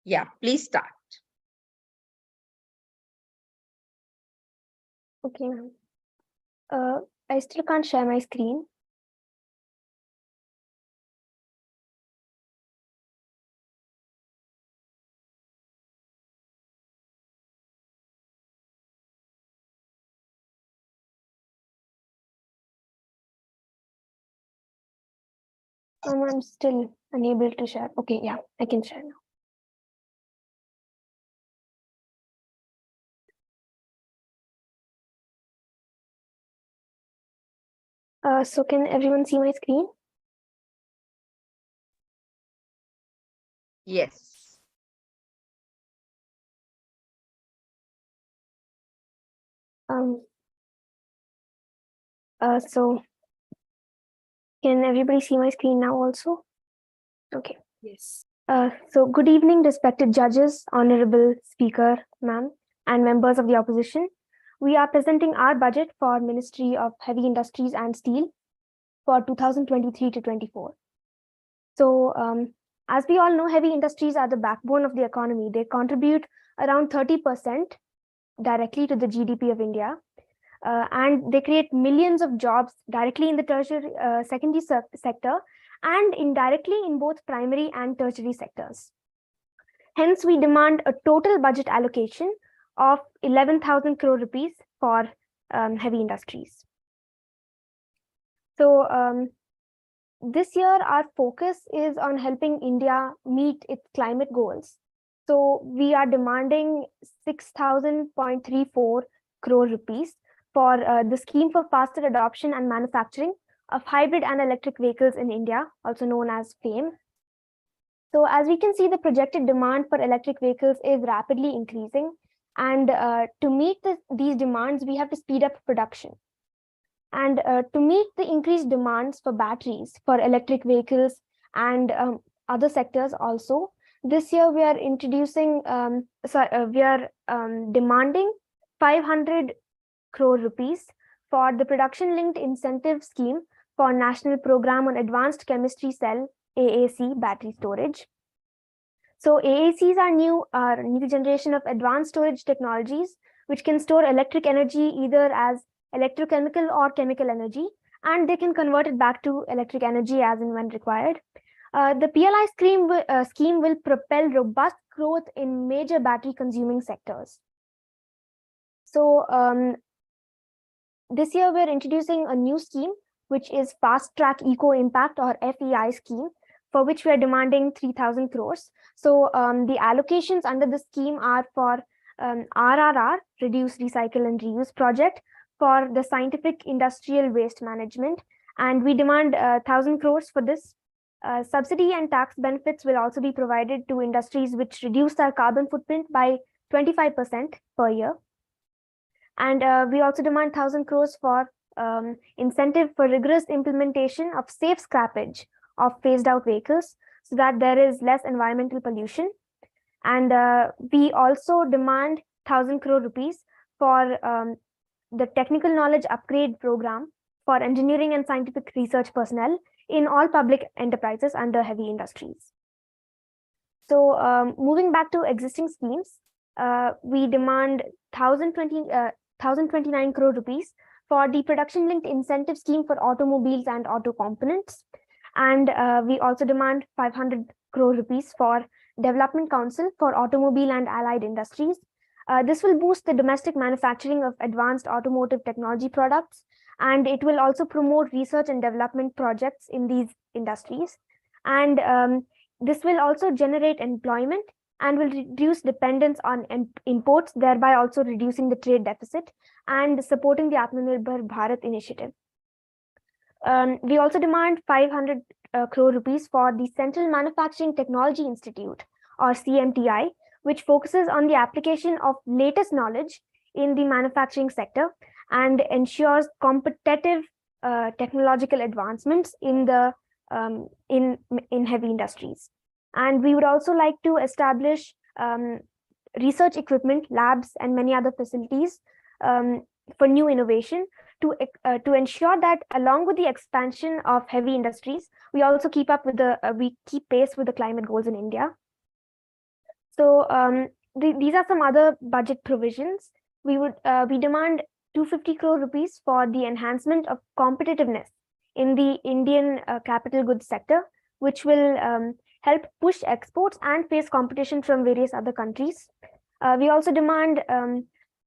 Yeah, please start. Okay, ma'am. I still can't share my screen. I'm still unable to share. Okay, yeah, I can share now. So can everyone see my screen? Yes. So can everybody see my screen now also? Okay. Yes. So good evening, respected judges, honorable speaker, ma'am, and members of the opposition. We are presenting our budget for Ministry of Heavy Industries and Steel for 2023 to 24. So as we all know, heavy industries are the backbone of the economy. They contribute around 30% directly to the GDP of India. And they create millions of jobs directly in the tertiary secondary sector and indirectly in both primary and tertiary sectors. Hence, we demand a total budget allocation of 11,000 crore rupees for heavy industries. So this year, our focus is on helping India meet its climate goals. So we are demanding 6,000.34 crore rupees for the scheme for faster adoption and manufacturing of hybrid and electric vehicles in India, also known as FAME. So as we can see, the projected demand for electric vehicles is rapidly increasing. And to meet these demands, we have to speed up production. And to meet the increased demands for batteries for electric vehicles and other sectors also, this year we are introducing, demanding 500 crore rupees for the production linked incentive scheme for National Program on Advanced Chemistry Cell AAC battery storage. So AACs are new generation of advanced storage technologies which can store electric energy either as electrochemical or chemical energy, and they can convert it back to electric energy as and when required. The PLI scheme will propel robust growth in major battery consuming sectors. So this year we're introducing a new scheme, which is Fast Track Eco Impact or FEI scheme, for which we are demanding 3,000 crores. So the allocations under the scheme are for RRR, Reduce, Recycle and Reuse project, for the scientific industrial waste management. And we demand 1,000 crores for this. Subsidy and tax benefits will also be provided to industries which reduce their carbon footprint by 25% per year. And we also demand 1,000 crores for incentive for rigorous implementation of safe scrappage of phased out vehicles so that there is less environmental pollution. And we also demand 1,000 crore rupees for the technical knowledge upgrade program for engineering and scientific research personnel in all public enterprises under heavy industries. So moving back to existing schemes, we demand 1,029 crore rupees for the production linked incentive scheme for automobiles and auto components. And we also demand 500 crore rupees for Development Council for Automobile and Allied Industries. This will boost the domestic manufacturing of advanced automotive technology products, and it will also promote research and development projects in these industries. And this will also generate employment and will reduce dependence on imports, thereby also reducing the trade deficit and supporting the Atmanirbhar Bharat initiative. We also demand 500 crore rupees for the Central Manufacturing Technology Institute, or CMTI, which focuses on the application of latest knowledge in the manufacturing sector and ensures competitive technological advancements in the in heavy industries. And we would also like to establish research equipment, labs, and many other facilities for new innovation to ensure that along with the expansion of heavy industries, we also keep up with we keep pace with the climate goals in India. So these are some other budget provisions. We demand 250 crore rupees for the enhancement of competitiveness in the Indian capital goods sector, which will help push exports and face competition from various other countries. We also demand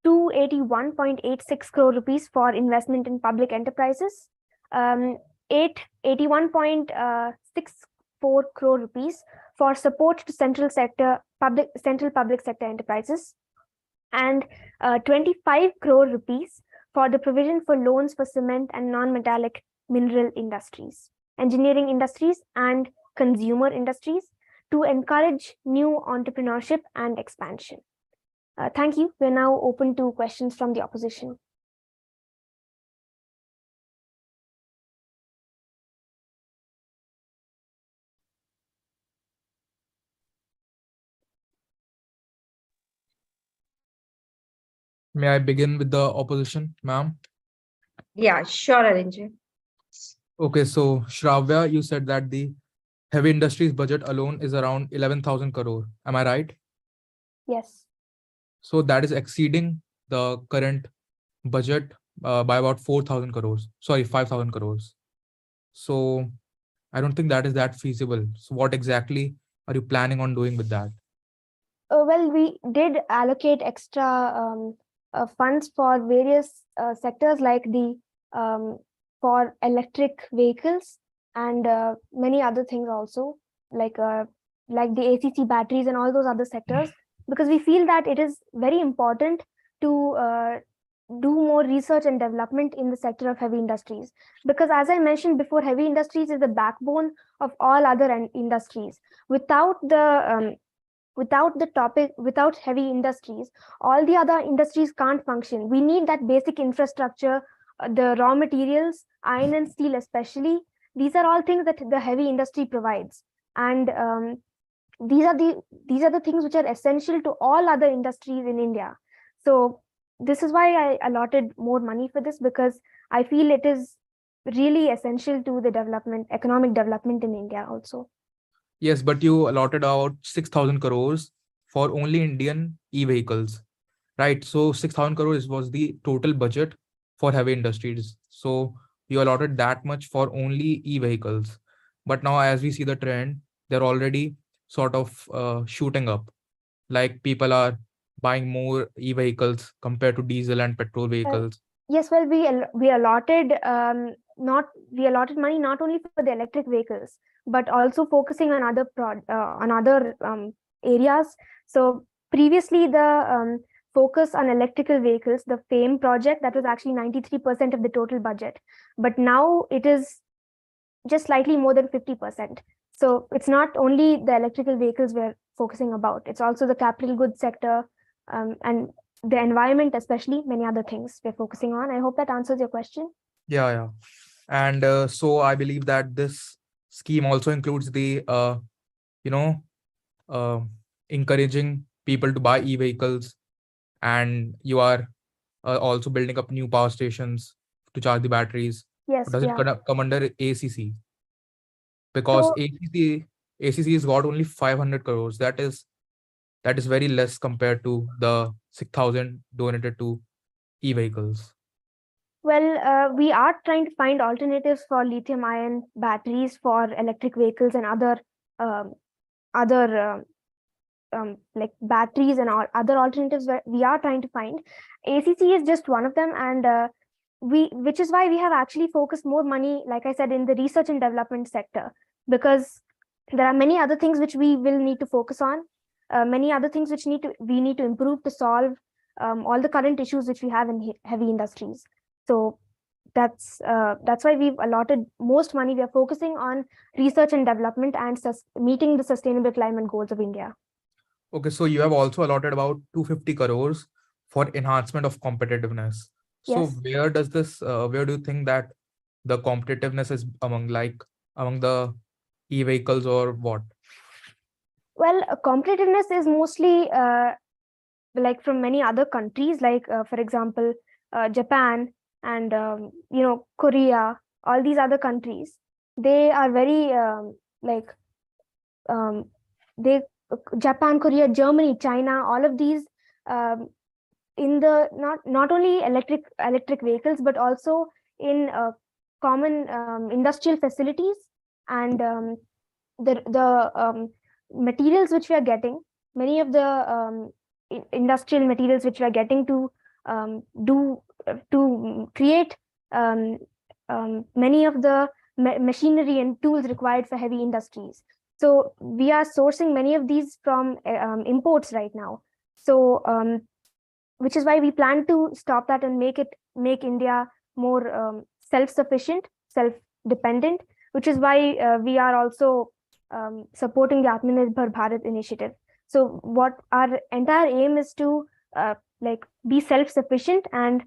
281.86 crore rupees for investment in public enterprises, 881.64 crore rupees for support to central public sector enterprises, and 25 crore rupees for the provision for loans for cement and non-metallic mineral industries, engineering industries, and consumer industries to encourage new entrepreneurship and expansion. Thank you. We're now open to questions from the opposition. May I begin with the opposition, ma'am? Yeah, sure, Arinjit. Okay, so Shravya, you said that the heavy industries budget alone is around 11,000 crore. Am I right? Yes. So that is exceeding the current budget by about 4,000 crores. Sorry, 5,000 crores. So I don't think that is that feasible. So what exactly are you planning on doing with that? Well, we did allocate extra funds for various sectors, like the for electric vehicles and many other things also, like the ACC batteries and all those other sectors, because we feel that it is very important to do more research and development in the sector of heavy industries. Because as I mentioned before, heavy industries is the backbone of all other industries. Without heavy industries, all the other industries can't function. We need that basic infrastructure, the raw materials, iron and steel especially. These are all things that the heavy industry provides, and these are the things which are essential to all other industries in India. So this is why I allotted more money for this, because I feel it is really essential to the economic development in India also. Yes, but you allotted out 6,000 crores for only Indian e-vehicles, right? So 6,000 crores was the total budget for heavy industries. So you allotted that much for only e-vehicles. But now, as we see the trend, they're already sort of shooting up. Like people are buying more e-vehicles compared to diesel and petrol vehicles. Yes, well, we allotted money not only for the electric vehicles, but also focusing on other areas. So previously, the focus on electrical vehicles, the FAME project, that was actually 93% of the total budget, but now it is just slightly more than 50%. So it's not only the electrical vehicles we're focusing about; it's also the capital goods sector, and the environment, especially many other things we're focusing on. I hope that answers your question. Yeah. And so I believe that this scheme also includes the, encouraging people to buy e-vehicles, and you are also building up new power stations to charge the batteries. Yes, Or does it yeah. come under ACC? Because So ACC has got only 500 crores. That is very less compared to the 6,000 donated to e-vehicles. well, we are trying to find alternatives for lithium-ion batteries for electric vehicles and other like batteries and all other alternatives where we are trying to find. ACC is just one of them, and which is why we have actually focused more money, like I said, in the research and development sector, because there are many other things which we will need to focus on, many other things which we need to improve to solve all the current issues which we have in heavy industries. So that's why we've allotted most money. We are focusing on research and development and meeting the sustainable climate goals of India. Okay, so you have also allotted about 250 crores for enhancement of competitiveness. So Yes. where does this, where do you think that the competitiveness is among the e-vehicles or what? Well, competitiveness is mostly like from many other countries, like for example, Japan and Korea. All these other countries, they are very they Japan, Korea, Germany, China, all of these in the not only electric vehicles, but also in common industrial facilities, and the materials which we are getting, many of the industrial materials which we are getting to create many of the machinery and tools required for heavy industries. So we are sourcing many of these from imports right now. So which is why we plan to stop that and make India more self-sufficient, self-dependent, which is why we are also supporting the Atmanirbhar Bharat initiative. So what our entire aim is to like be self-sufficient, and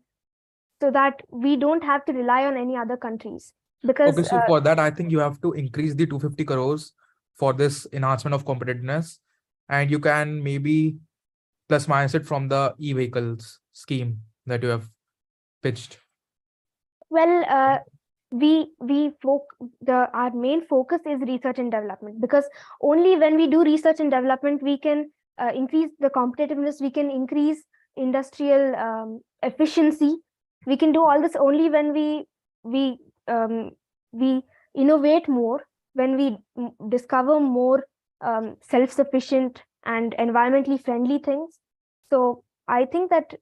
so that we don't have to rely on any other countries. Because Okay, so for that, I think you have to increase the 250 crores for this enhancement of competitiveness, and you can maybe plus minus it from the e-vehicles scheme that you have pitched. well, our main focus is research and development, because only when we do research and development we can increase the competitiveness, we can increase industrial efficiency. We can do all this only when we innovate more, when we discover more self-sufficient and environmentally friendly things. So I think that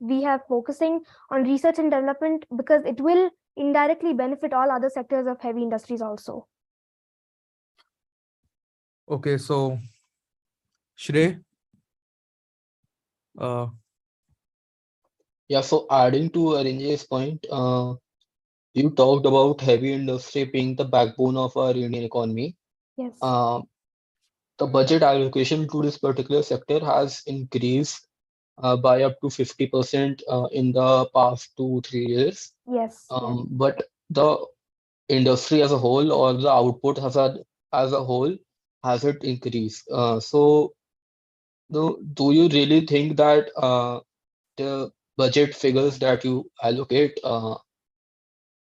we are focusing on research and development because it will indirectly benefit all other sectors of heavy industries also. Okay, so Shrey, Yeah, so adding to Arinjay's point, you talked about heavy industry being the backbone of our Indian economy. Yes. The budget allocation to this particular sector has increased by up to 50% in the past 2-3 years. Yes. But the industry as a whole, or the output as a whole, hasn't increased. So do you really think that the budget figures that you allocate are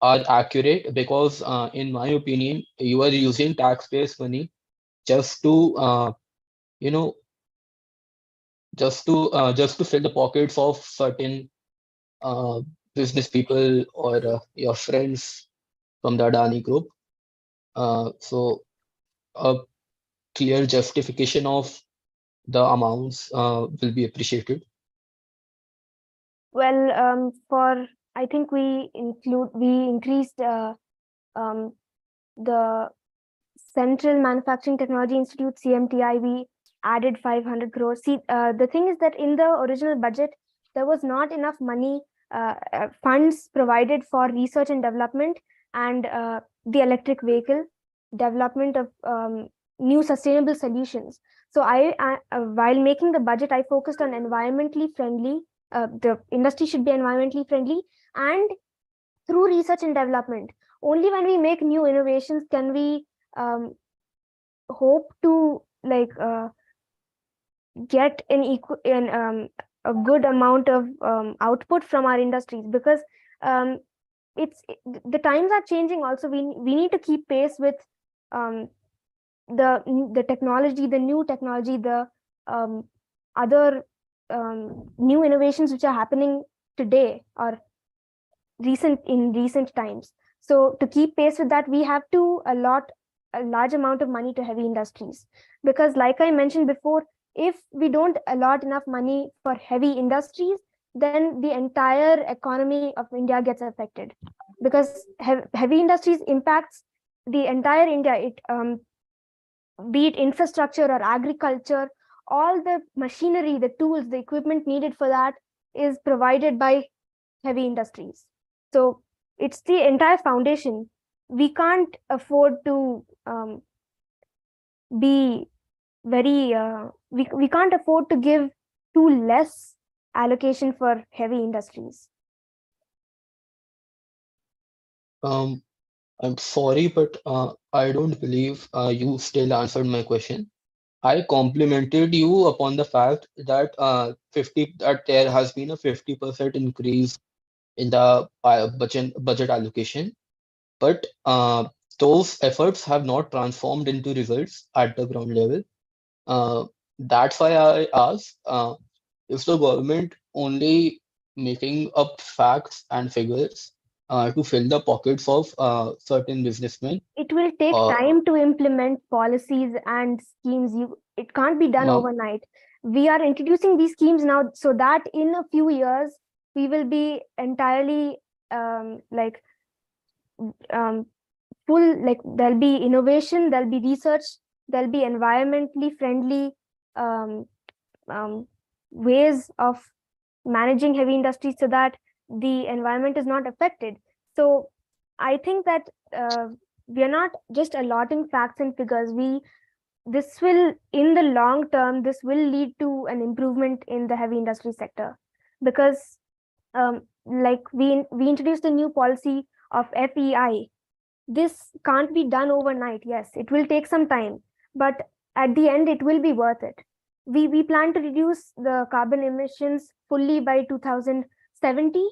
accurate? Because in my opinion, you are using taxpayers' money just to you know just to fill the pockets of certain business people or your friends from the Adani group. So a clear justification of the amounts will be appreciated. Well, I think we increased the Central Manufacturing Technology Institute, CMTI. We added 500 crores. See, the thing is that in the original budget, there was not enough money, funds provided for research and development and the electric vehicle development of new sustainable solutions. So while making the budget, I focused on environmentally friendly. The industry should be environmentally friendly, and through research and development, only when we make new innovations can we hope to get a good amount of output from our industries, because the times are changing. Also, we need to keep pace with the technology, the new technology, the other new innovations which are happening today or in recent times. So to keep pace with that, we have to allot a large amount of money to heavy industries, because like I mentioned before, if we don't allot enough money for heavy industries, then the entire economy of India gets affected, because heavy industries impacts the entire India. It be it infrastructure or agriculture, all the machinery, the tools, the equipment needed for that is provided by heavy industries. So it's the entire foundation. We can't afford to be very we can't afford to give too less allocation for heavy industries. I'm sorry, but I don't believe you still answered my question. I complimented you upon the fact that that there has been a 50% increase in the budget allocation, but those efforts have not transformed into results at the ground level. that's why I asked, is the government only making up facts and figures to fill the pockets of certain businessmen? It will take time to implement policies and schemes. It can't be done Ma'am, overnight. We are introducing these schemes now so that in a few years we will be entirely like full, like there'll be innovation, there'll be research, there'll be environmentally friendly ways of managing heavy industries so that the environment is not affected. So I think that we are not just allotting facts and figures. This will, in the long term, this will lead to an improvement in the heavy industry sector, because like we introduced a new policy of FEI. This can't be done overnight. Yes, it will take some time, but at the end it will be worth it. We plan to reduce the carbon emissions fully by 2070.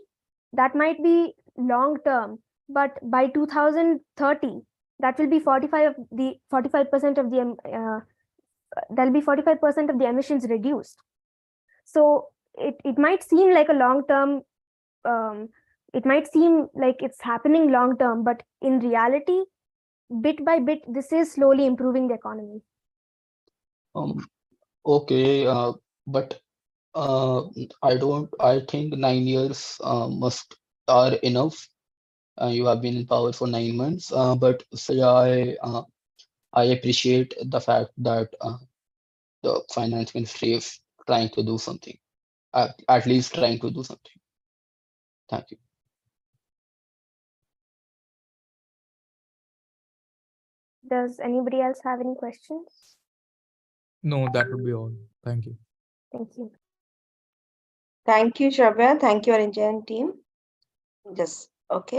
That might be long term, but by 2030 that will be 45% of the there'll be 45% of the emissions reduced. So it might seem like a long term, it might seem like it's happening long term, but in reality, bit by bit, this is slowly improving the economy. okay, but I think 9 years are enough. You have been in power for 9 months, but say I appreciate the fact that the finance ministry is trying to do something, at least trying to do something. Thank you. Does anybody else have any questions? No, that would be all. Thank you. Thank you. Thank you, Shravya. Thank you, our engineering team. Just okay.